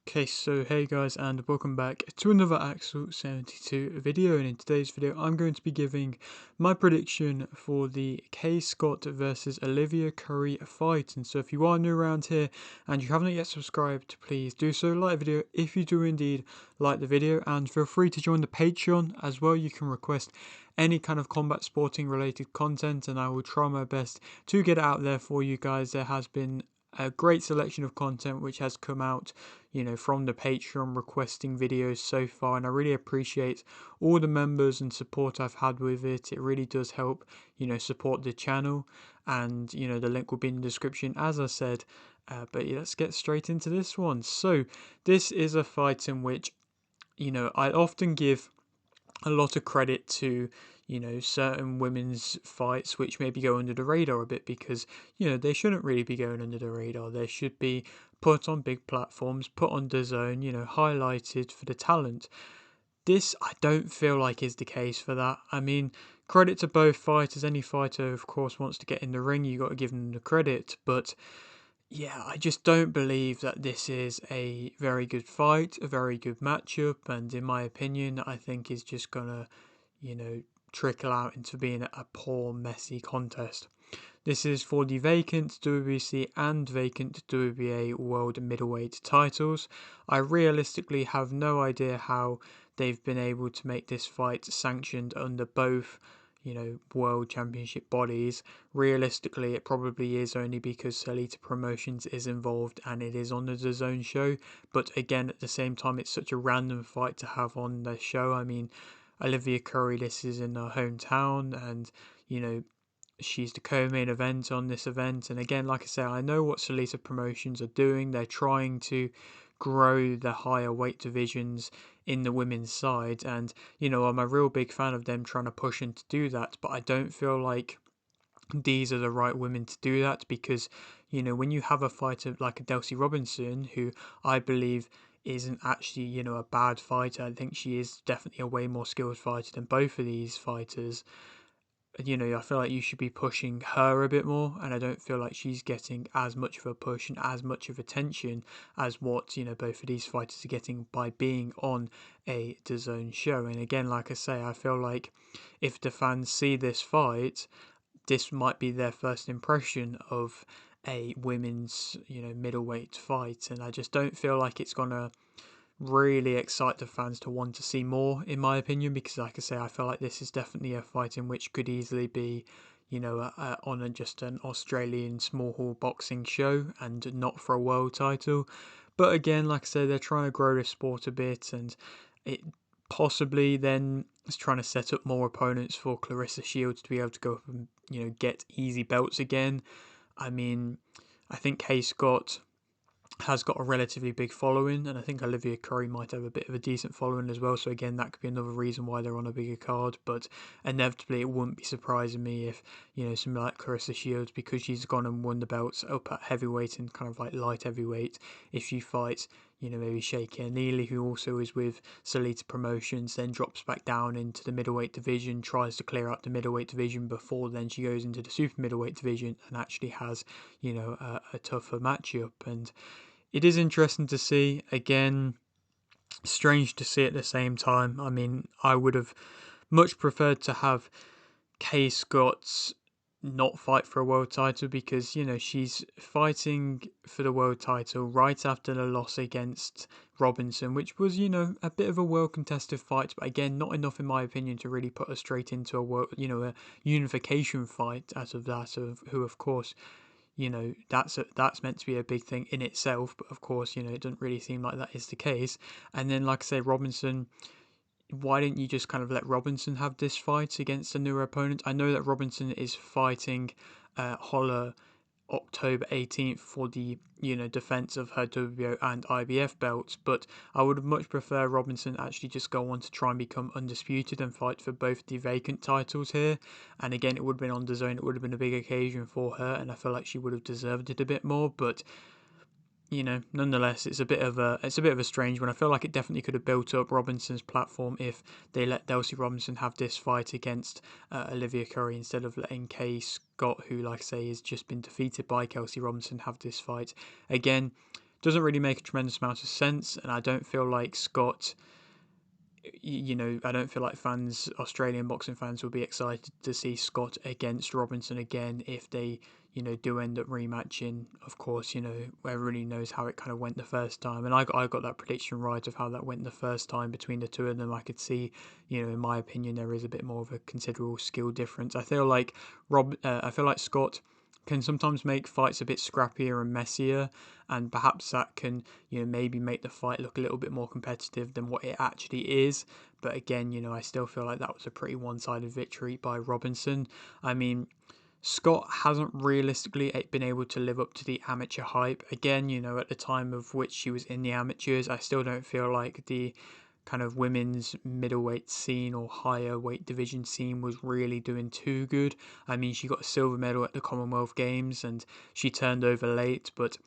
Okay, so hey guys, and welcome back to another Axel 72 video. And in today's video, I'm going to be giving my prediction for the Kaye Scott versus Olivia Curry fight. And so, if you are new around here and you haven't yet subscribed, please do so. Like the video if you do indeed like the video, and feel free to join the Patreon as well. You can request any kind of combat sporting related content, and I will try my best to get it out there for you guys. There has been a great selection of content which has come out, from the Patreon requesting videos so far, and I really appreciate all the members and support I've had with it. It really does help, support the channel, and the link will be in the description, as I said. But yeah, let's get straight into this one. So this is a fight in which, I often give a lot of credit to certain women's fights which maybe go under the radar a bit, because they shouldn't really be going under the radar. They should be put on big platforms, put on the zone, highlighted for the talent. This I don't feel like is the case for that. I mean, credit to both fighters. Any fighter of course wants to get in the ring, you got to give them the credit, but yeah, I just don't believe that this is a very good fight, a very good matchup, and in my opinion, I think is just gonna, you know, trickle out into being a poor, messy contest. This is for the vacant WBC and vacant WBA World Middleweight titles. I realistically have no idea how they've been able to make this fight sanctioned under both, world championship bodies. Realistically, it probably is only because Salita Promotions is involved and it is on the DAZN show. But again, at the same time, it's such a random fight to have on the show. I mean, Olivia Curry, this is in her hometown, and she's the co-main event on this event. And again, like I say, I know what Salita Promotions are doing. They're trying to grow the higher weight divisions in the women's side, and I'm a real big fan of them trying to push and to do that, but I don't feel like these are the right women to do that, because when you have a fighter like a Delcy Robinson, who I believe isn't actually a bad fighter. I think she is definitely a way more skilled fighter than both of these fighters. I feel like you should be pushing her a bit more, and I don't feel like she's getting as much of a push and as much of attention as what both of these fighters are getting by being on a DAZN show. And again, like I say, I feel like if the fans see this fight, this might be their first impression of a women's middleweight fight, and I just don't feel like it's gonna really excite the fans to want to see more, in my opinion, because like I say, I feel like this is definitely a fight in which could easily be, on just an Australian small hall boxing show and not for a world title. But again, like I say, they're trying to grow the sport a bit, and it possibly then is trying to set up more opponents for Clarissa Shields to be able to go up and get easy belts again. I mean, I think Kaye Scott has got a relatively big following, and I think Olivia Curry might have a bit of a decent following as well. So again, that could be another reason why they're on a bigger card. But inevitably, it wouldn't be surprising me if something like Clarissa Shields, because she's gone and won the belts up at heavyweight and kind of like light heavyweight, if she fights maybe Shaker Neely, who also is with Salita Promotions, then drops back down into the middleweight division, tries to clear out the middleweight division before then she goes into the super middleweight division and actually has, a tougher matchup. And it is interesting to see. Again, strange to see at the same time. I mean, I would have much preferred to have Kaye Scott's not fight for a world title, because she's fighting for the world title right after the loss against Robinson, which was a bit of a well contested fight, but again, not enough in my opinion to really put her straight into a world, a unification fight out of that, of who of course that's meant to be a big thing in itself, but of course it doesn't really seem like that is the case. And then, like I say, Robinson, why didn't you just kind of let Robinson have this fight against a newer opponent? I know that Robinson is fighting Holler October 18th for the defense of her WBO and IBF belts, but I would have much prefer Robinson actually just go on to try and become undisputed and fight for both the vacant titles here. And again, it would have been on the zone, it would have been a big occasion for her, and I feel like she would have deserved it a bit more. But nonetheless, it's a bit of a strange one. I feel like it definitely could have built up Robinson's platform if they let Delcy Robinson have this fight against Olivia Curry, instead of letting Kaye Scott, who, like I say, has just been defeated by Kelsey Robinson, have this fight. Again, doesn't really make a tremendous amount of sense, and I don't feel like Scott, I don't feel like Australian boxing fans will be excited to see Scott against Robinson again if they, do end up rematching. Of course, everybody knows how it kind of went the first time, and I got that prediction right of how that went the first time between the two of them. I could see, in my opinion, there is a bit more of a considerable skill difference. I feel like Scott can sometimes make fights a bit scrappier and messier, and perhaps that can, maybe make the fight look a little bit more competitive than what it actually is. But again, I still feel like that was a pretty one-sided victory by Robinson. I mean, Scott hasn't realistically been able to live up to the amateur hype. Again, at the time of which she was in the amateurs, I still don't feel like the kind of women's middleweight scene or higher weight division scene was really doing too good. I mean, she got a silver medal at the Commonwealth Games and she turned over late, but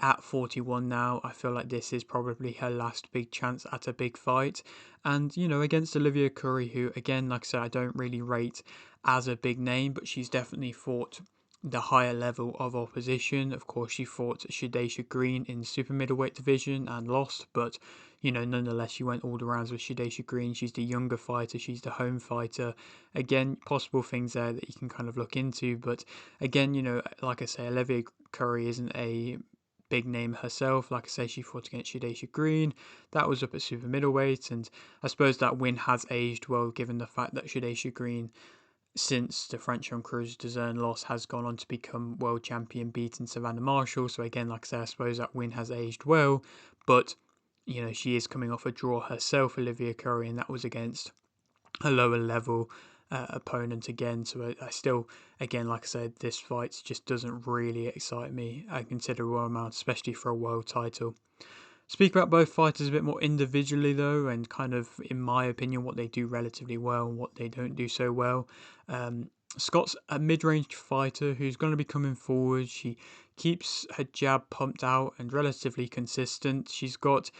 at 41 now, I feel like this is probably her last big chance at a big fight. And, against Olivia Curry, who, again, like I said, I don't really rate as a big name, but she's definitely fought the higher level of opposition. Of course, she fought Shadesha Green in the super middleweight division and lost, but nonetheless, she went all the rounds with Shadesha Green. She's the younger fighter, she's the home fighter. Again, possible things there that you can kind of look into, but again, like I say, Olivia Curry isn't a big name herself. Like I say, she fought against Shadesha Green. That was up at super middleweight, and I suppose that win has aged well given the fact that Shadesha Green, since the French on Cruz Dezern loss, has gone on to become world champion, beating Savannah Marshall. So again, like I say, I suppose that win has aged well, but she is coming off a draw herself, Olivia Curry, and that was against a lower level opponent again. So I still, again, like I said, this fight just doesn't really excite me a considerable amount, especially for a world title. Speak about both fighters a bit more individually, though, and kind of, in my opinion, what they do relatively well and what they don't do so well. Scott's a mid-range fighter who's going to be coming forward. She keeps her jab pumped out and relatively consistent. She's got,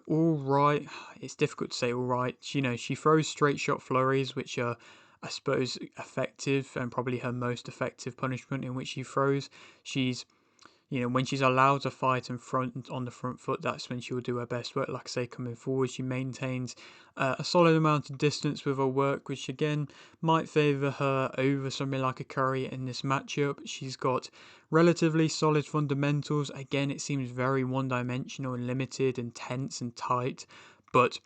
all right. It's difficult to say all right. She throws straight shot flurries, which are, I suppose, effective and probably her most effective punishment in which she throws. She's when she's allowed to fight and front on the front foot, that's when she will do her best work. Like I say, coming forward, she maintains a solid amount of distance with her work, which again might favour her over something like a Curry in this matchup. She's got relatively solid fundamentals. Again, it seems very one-dimensional and limited and tense and tight, but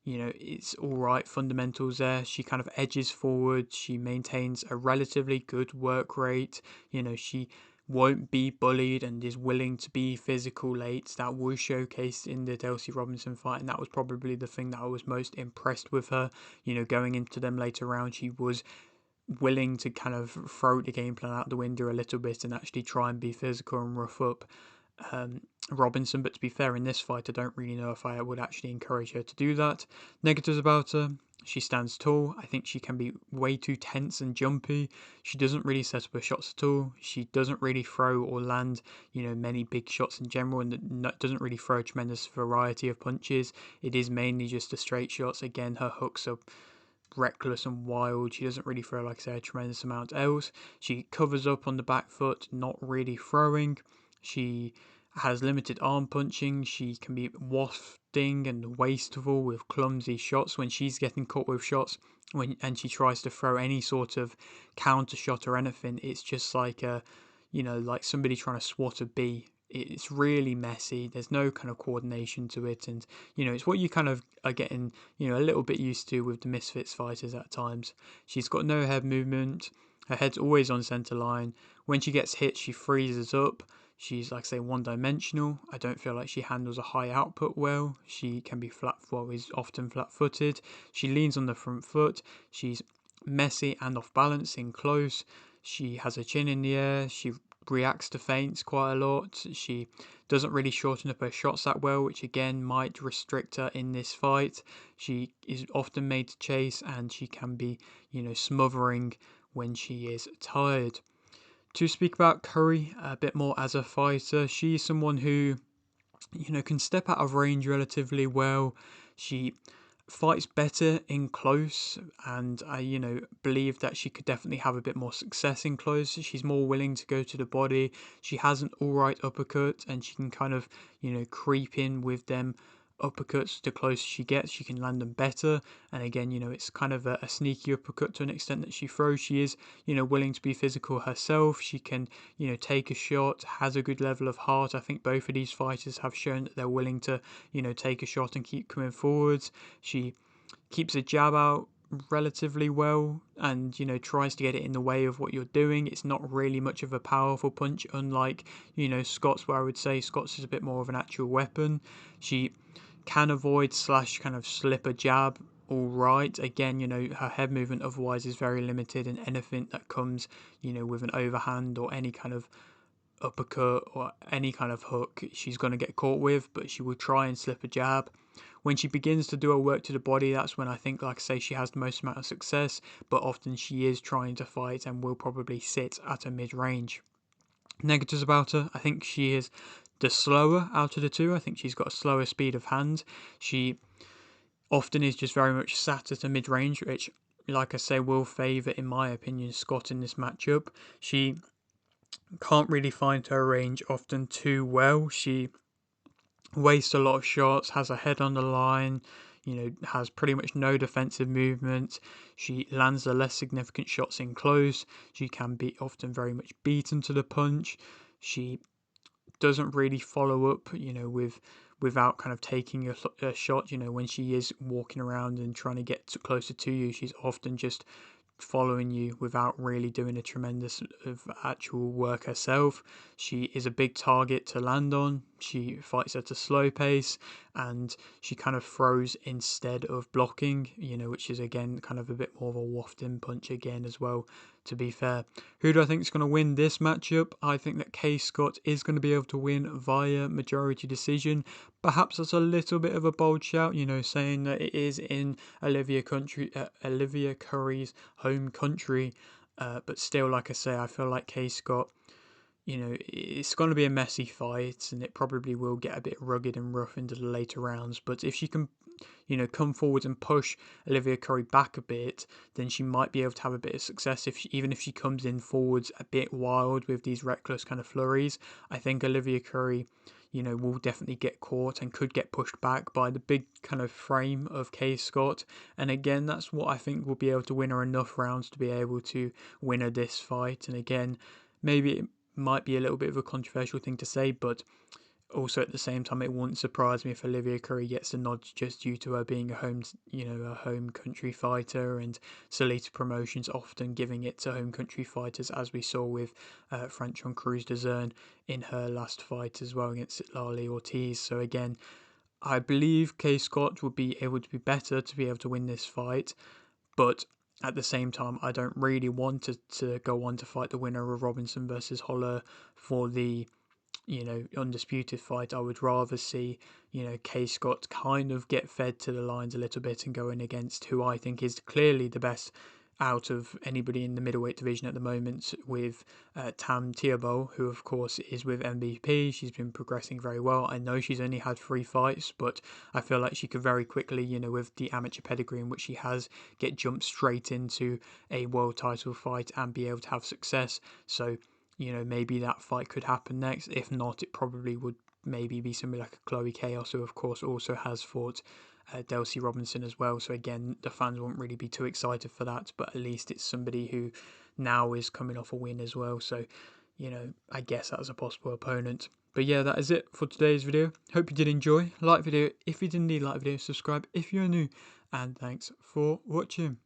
it's all right fundamentals there. She kind of edges forward. She maintains a relatively good work rate. She won't be bullied and is willing to be physical late. That was showcased in the Delcy Robinson fight, and that was probably the thing that I was most impressed with her. Going into them later rounds, she was willing to kind of throw the game plan out the window a little bit and actually try and be physical and rough up Robinson. But to be fair, in this fight, I don't really know if I would actually encourage her to do that. Negatives about her: she stands tall. I think she can be way too tense and jumpy. She doesn't really set up her shots at all. She doesn't really throw or land, many big shots in general, and doesn't really throw a tremendous variety of punches. It is mainly just the straight shots. Again, her hooks are reckless and wild. She doesn't really throw, like I say, a tremendous amount else. She covers up on the back foot, not really throwing. She has limited arm punching. She can be wafting and wasteful with clumsy shots when she's getting caught with shots. And she tries to throw any sort of counter shot or anything, it's just like like somebody trying to swat a bee. It's really messy. There's no kind of coordination to it, and it's what you kind of are getting a little bit used to with the Misfits fighters at times. She's got no head movement. Her head's always on center line. When she gets hit, she freezes up. She's, like I say, one-dimensional. I don't feel like she handles a high output well. She can be is often flat-footed. She leans on the front foot. She's messy and off-balance in close. She has her chin in the air. She reacts to feints quite a lot. She doesn't really shorten up her shots that well, which again might restrict her in this fight. She is often made to chase, and she can be, smothering when she is tired. To speak about Curry a bit more as a fighter, she's someone who, can step out of range relatively well. She fights better in close, and I believe that she could definitely have a bit more success in close. She's more willing to go to the body. She has an all right uppercut, and she can kind of creep in with them uppercuts. The closer she gets, she can land them better. And again, it's kind of a sneaky uppercut to an extent that she throws. She is willing to be physical herself. She can take a shot, has a good level of heart. I think both of these fighters have shown that they're willing to take a shot and keep coming forwards. She keeps a jab out relatively well, and tries to get it in the way of what you're doing. It's not really much of a powerful punch, unlike Scott's, where I would say Scott's is a bit more of an actual weapon. She can avoid slash kind of slip a jab all right. Again, her head movement otherwise is very limited, and anything that comes with an overhand or any kind of uppercut or any kind of hook, she's going to get caught with, but she will try and slip a jab. When she begins to do her work to the body, that's when I think, like I say, she has the most amount of success, but often she is trying to fight and will probably sit at a mid-range. Negatives about her, I think she is the slower out of the two. I think she's got a slower speed of hand. She often is just very much sat at a mid-range, which, like I say, will favour, in my opinion, Scott in this matchup. She can't really find her range often too well. She wastes a lot of shots, has her head on the line, has pretty much no defensive movement. She lands the less significant shots in close. She can be often very much beaten to the punch. She doesn't really follow up, without kind of taking a shot. When she is walking around and trying to get closer to you, she's often just following you without really doing a tremendous of actual work herself. She is a big target to land on. She fights at a slow pace, and she kind of throws instead of blocking, which is again kind of a bit more of a wafting punch again as well, to be fair. Who do I think is going to win this matchup? I think that Kaye Scott is going to be able to win via majority decision. Perhaps that's a little bit of a bold shout, saying that it is in Olivia Curry's home country, but still, like I say, I feel like Kaye Scott, it's going to be a messy fight, and it probably will get a bit rugged and rough into the later rounds. But if she can come forward and push Olivia Curry back a bit, then she might be able to have a bit of success. Even if she comes in forwards a bit wild with these reckless kind of flurries, I think Olivia Curry will definitely get caught and could get pushed back by the big kind of frame of Kaye Scott. And again, that's what I think will be able to win her enough rounds to be able to win her this fight. And again, maybe it might be a little bit of a controversial thing to say, but also at the same time, it wouldn't surprise me if Olivia Curry gets the nod just due to her being a home country fighter, and Salita Promotions often giving it to home country fighters, as we saw with Franchon Cruz de in her last fight as well against Lali Ortiz. So again, I believe Kaye Scott will be able to be better to be able to win this fight, but at the same time, I don't really want to go on to fight the winner of Robinson versus Holler for the undisputed fight. I would rather see, Kaye Scott kind of get fed to the lines a little bit and going against who I think is clearly the best out of anybody in the middleweight division at the moment, with Tam Thibault, who of course is with MVP. She's been progressing very well. I know she's only had 3 fights, but I feel like she could very quickly, with the amateur pedigree in which she has, get jumped straight into a world title fight and be able to have success. So maybe that fight could happen next. If not, it probably would maybe be somebody like a Chloe Chaos, who of course also has fought Delcy Robinson as well. So again, the fans won't really be too excited for that, but at least it's somebody who now is coming off a win as well. So, I guess that's a possible opponent. But yeah, that is it for today's video. Hope you did enjoy. Like the video if you did indeed like the video, subscribe if you're new, and thanks for watching.